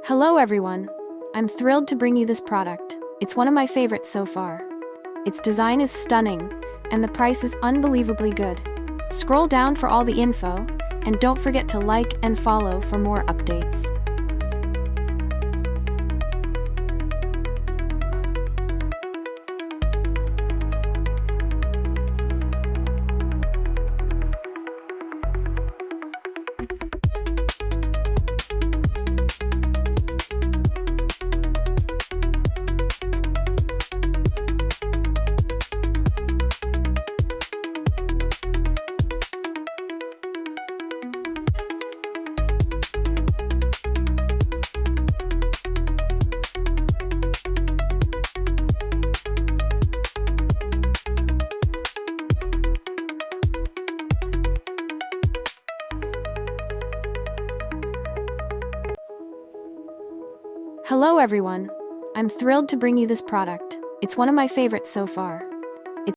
Hello everyone. I'm thrilled to bring you this product. It's one of my favorites so far. Its design is stunning, and the price is unbelievably good. Scroll down for all the info, and don't forget to like and follow for more updates. Hello everyone. I'm thrilled to bring you this product. It's one of my favorites so far.